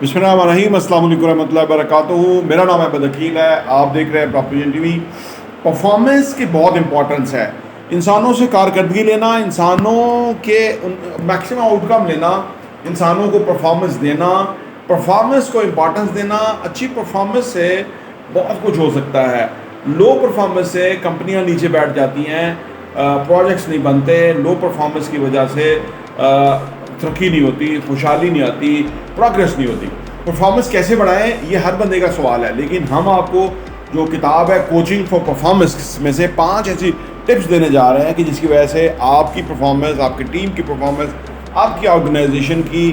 बिस्मिल्लाहिर्रहमानिर्रहीम, अस्सलाम वालेकुम रहमतुल्लाहि वबरकातुहू। मेरा नाम है बदअकील है। आप देख रहे हैं प्रॉपर्टी टीवी। परफॉर्मेंस की बहुत इंपॉर्टेंस है। इंसानों से कारकर्दगी लेना, इंसानों के मैक्सिमम आउटकम लेना, इंसानों को परफॉर्मेंस देना, परफॉर्मेंस को इम्पॉर्टेंस देना। अच्छी परफॉर्मेंस से बहुत कुछ हो सकता है। लो परफॉर्मेंस से कंपनियां नीचे बैठ जाती हैं, प्रोजेक्ट्स नहीं बनते। लो परफॉर्मेंस की वजह से तरक्की नहीं होती, खुशहाली नहीं आती, प्रोग्रेस नहीं होती। परफॉर्मेंस कैसे बढ़ाएं, ये हर बंदे का सवाल है। लेकिन हम आपको जो किताब है कोचिंग फॉर परफॉर्मेंस में से 5 ऐसी टिप्स देने जा रहे हैं कि जिसकी वजह से आपकी परफॉर्मेंस, आपकी टीम की परफॉर्मेंस, आपकी ऑर्गेनाइजेशन की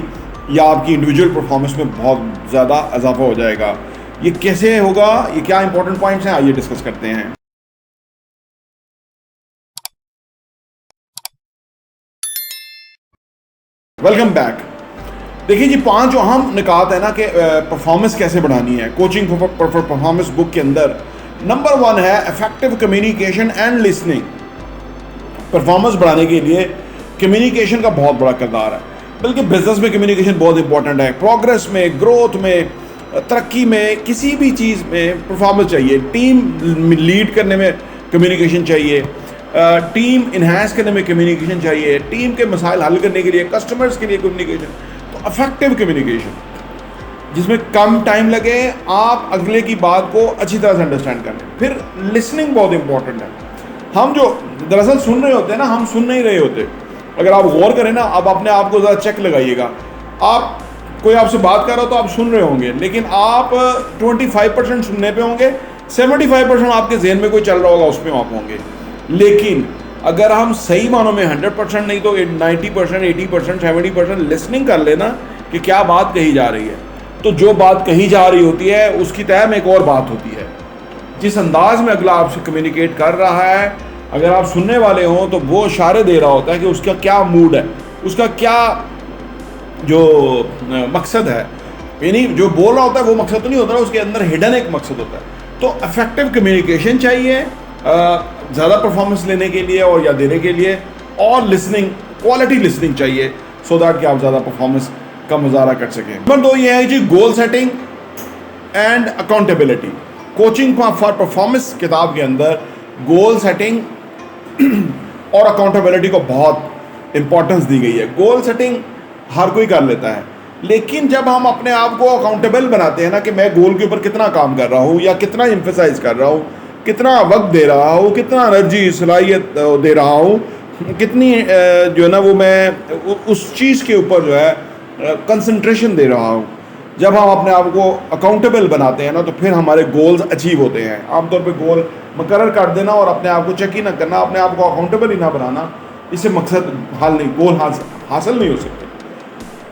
या आपकी इंडिविजुअल परफॉर्मेंस में बहुत ज़्यादा इजाफा हो जाएगा। ये कैसे होगा, ये क्या इंपॉर्टेंट पॉइंट्स हैं, आइए डिस्कस करते हैं। Welcome back. देखिए जी, 5 जो अहम निकात है ना कि परफॉर्मेंस कैसे बढ़ानी है कोचिंग फॉर परफॉर्मेंस बुक के अंदर। नंबर 1 है effective communication and listening. Performance बढ़ाने के लिए कम्युनिकेशन का बहुत बड़ा किरदार है। बल्कि बिजनेस में कम्युनिकेशन बहुत इंपॉर्टेंट है। प्रोग्रेस में, ग्रोथ में, तरक्की में, किसी भी चीज़ में परफॉर्मेंस चाहिए। टीम लीड करने में कम्युनिकेशन चाहिए, टीम इन्हांस करने में कम्युनिकेशन चाहिए, टीम के मसाइल हल करने के लिए, कस्टमर्स के लिए कम्युनिकेशन। तो इफेक्टिव कम्युनिकेशन जिसमें कम टाइम लगे, आप अगले की बात को अच्छी तरह से अंडरस्टैंड करें। फिर लिसनिंग बहुत इंपॉर्टेंट है। हम जो दरअसल सुन रहे होते हैं ना, हम सुन नहीं रहे होते। अगर आप गौर करें ना, आप अपने आप को ज़रा चेक लगाइएगा। आप कोई आपसे बात कर रहा हो तो आप सुन रहे होंगे, लेकिन आप 25% सुनने पे होंगे, 75% आपके जहन में कोई चल रहा होगा, उसमें आप होंगे। लेकिन अगर हम सही मानों में 100% नहीं तो 90%, 80%, 70% लिसनिंग कर लेना कि क्या बात कही जा रही है, तो जो बात कही जा रही होती है उसकी तय में एक और बात होती है। जिस अंदाज में अगला आपसे कम्युनिकेट कर रहा है, अगर आप सुनने वाले हों तो वो इशारे दे रहा होता है कि उसका क्या मूड है, उसका क्या जो मकसद है। यानी जो बोल रहा होता है वो मकसद तो नहीं होता, उसके अंदर हिडन एक मकसद होता है। तो इफेक्टिव कम्युनिकेशन चाहिए ज़्यादा परफॉर्मेंस लेने के लिए और या देने के लिए, और लिसनिंग, क्वालिटी लिसनिंग चाहिए सो दैट कि आप ज़्यादा परफॉर्मेंस का मुजाहरा कर सकें। नंबर 2 ये है जी goal setting and accountability. Coaching for performance किताब के अंदर गोल सेटिंग और अकाउंटेबिलिटी को बहुत इंपॉर्टेंस दी गई है। गोल सेटिंग हर कोई कर लेता है, लेकिन जब हम अपने आप को अकाउंटेबल बनाते हैं ना कि मैं गोल के ऊपर कितना काम कर रहा हूँ या कितना एम्फेसाइज कर रहा हूँ, कितना वक्त दे रहा हूँ, कितना एनर्जी, सलाहियत दे रहा हूँ, कितनी जो है ना वो मैं उस चीज़ के ऊपर जो है कंसंट्रेशन दे रहा हूँ। जब हम अपने आप को अकाउंटेबल बनाते हैं ना तो फिर हमारे गोल्स अचीव होते हैं। आमतौर पे गोल मुकर्रर कर देना और अपने आप को चेक ही ना करना, अपने आप को अकाउंटेबल ही ना बनाना, इससे मकसद हल नहीं, गोल हासिल नहीं हो सकते,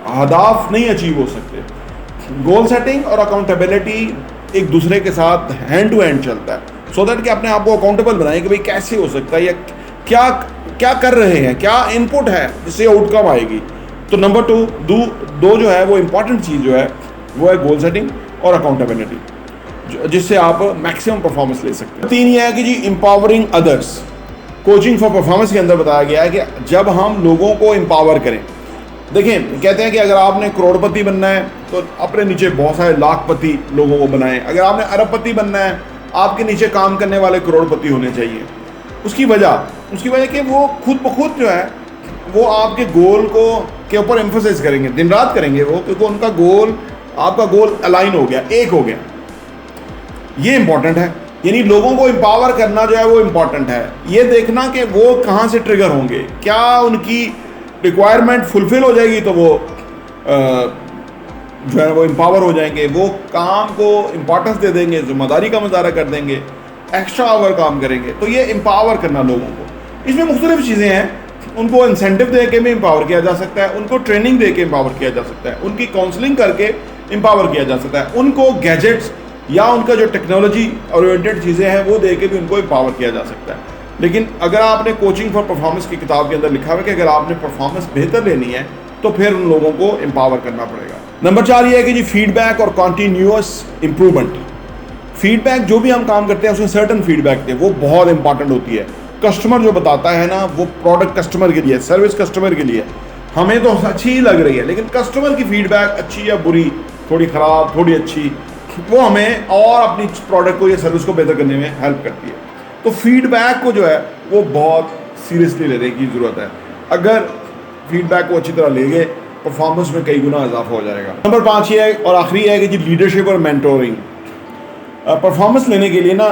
अहदाफ नहीं अचीव हो सकते। गोल सेटिंग और अकाउंटेबिलिटी एक दूसरे के साथ हैंड टू हैंड चलता है, सो दैट कि अपने आप को अकाउंटेबल बनाएं कि भाई कैसे हो सकता है या क्या क्या कर रहे हैं, क्या इनपुट है जिससे आउटकम आएगी। तो नंबर 2 जो है वो इम्पॉर्टेंट चीज़ जो है वो है गोल सेटिंग और अकाउंटेबिलिटी, जिससे आप मैक्सिमम परफॉर्मेंस ले सकते हैं। 3 ये है कि जी empowering others. Coaching for performance के अंदर बताया गया है कि जब हम लोगों को एम्पावर करें, देखें कहते हैं कि अगर आपने करोड़पति बनना है तो अपने नीचे बहुत सारे लाखपति लोगों को बनाएं। अगर आपने अरबपति बनना है, आपके नीचे काम करने वाले करोड़पति होने चाहिए। उसकी वजह कि वो खुद ब खुद जो है वो आपके गोल को के ऊपर एम्फोसाइज करेंगे, दिन रात करेंगे वो, क्योंकि उनका गोल, आपका गोल अलाइन हो गया, एक हो गया। ये इंपॉर्टेंट है। यानी लोगों को एम्पावर करना जो है वो इम्पॉर्टेंट है। ये देखना कि वो कहाँ से ट्रिगर होंगे, क्या उनकी रिक्वायरमेंट फुलफिल हो जाएगी तो वो जो है वो एम्पावर हो जाएंगे, वो काम को इम्पोर्टेंस दे देंगे, जिम्मेदारी का मुजाहरा कर देंगे, एक्स्ट्रा आवर काम करेंगे। तो ये एम्पावर करना लोगों को, इसमें मुख्तलिफ चीज़ें हैं। उनको इंसेंटिव दे के भी एम्पावर किया जा सकता है, उनको ट्रेनिंग दे के एम्पावर किया जा सकता है, उनकी काउंसलिंग करके एम्पावर किया जा सकता है, उनको गैजेट्स या उनका जो टेक्नोलॉजी ओरिएंटेड चीज़ें हैं वो दे के भी उनको एम्पावर किया जा सकता है। लेकिन अगर आपने कोचिंग फॉर परफॉर्मेंस की किताब के अंदर लिखा हुआ है कि अगर आपने परफॉर्मेंस बेहतर लेनी है तो फिर उन लोगों को एम्पावर करना पड़ेगा। नंबर 4 ये है कि जी फीडबैक और कॉन्टीन्यूअस इम्प्रूवमेंट। फीडबैक, जो भी हम काम करते हैं उसमें सर्टन फीडबैक दे, वो बहुत इंपॉर्टेंट होती है। कस्टमर जो बताता है ना, वो प्रोडक्ट कस्टमर के लिए, सर्विस कस्टमर के लिए, हमें तो अच्छी ही लग रही है, लेकिन कस्टमर की फीडबैक अच्छी या बुरी थोड़ी ख़राब, थोड़ी अच्छी, वो हमें और अपनी प्रोडक्ट को या सर्विस को बेहतर करने में हेल्प करती है। तो फीडबैक को जो है वो बहुत सीरियसली लेने की ज़रूरत है। अगर फीडबैक को अच्छी तरह लेंगे, परफॉर्मेंस में कई गुना इजाफा हो जाएगा। नंबर 5 ये है और आखिरी है कि जी लीडरशिप और मेंटोरिंग। परफॉर्मेंस लेने के लिए ना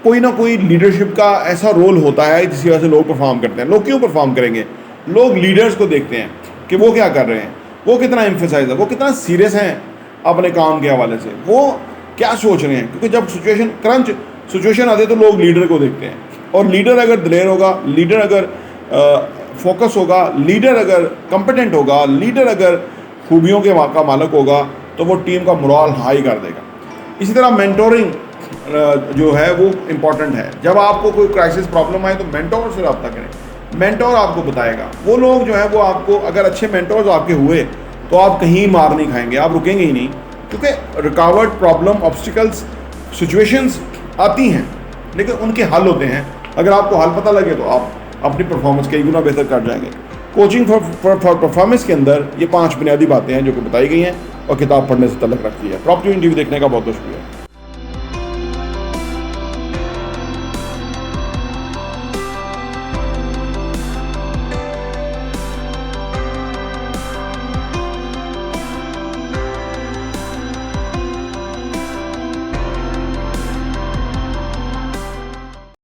कोई लीडरशिप का ऐसा रोल होता है जिसकी वजह से लोग परफॉर्म करते हैं। लोग क्यों परफॉर्म करेंगे? लोग लीडर्स को देखते हैं कि वो क्या कर रहे हैं, वो कितना एम्फेसाइज है, वो कितना सीरियस हैं अपने काम के हवाले से, वो क्या सोच रहे हैं। क्योंकि जब क्रंच सिचुएशन आती है तो लोग लीडर को देखते हैं, और लीडर अगर दिलेर होगा, लीडर अगर फोकस होगा, लीडर अगर कॉम्पिटेंट होगा, लीडर अगर खूबियों के का मालक होगा, तो वो टीम का मोराल हाई कर देगा। इसी तरह मेंटोरिंग जो है वो इम्पॉर्टेंट है। जब आपको कोई क्राइसिस प्रॉब्लम आए तो मेंटोर से रब्ता करें, मेंटोर आपको बताएगा। वो लोग जो है वो आपको, अगर अच्छे मेंटोर्स आपके हुए तो आप कहीं मार नहीं खाएंगे, आप रुकेंगे ही नहीं। क्योंकि रुकावट, प्रॉब्लम, ऑब्स्टिकल्स, सिचुएशंस आती हैं, लेकिन उनके हल होते हैं। अगर आपको हल पता लगे तो आप अपनी परफॉर्मेंस कई गुना बेहतर कर जाएंगे। कोचिंग फॉर परफॉर्मेंस के अंदर ये 5 बुनियादी बातें हैं जो कि बताई गई हैं और किताब पढ़ने से तल्लुक़ रखती है। प्रॉपर्टी इंटरव्यू देखने का बहुत बहुत शुक्रिया।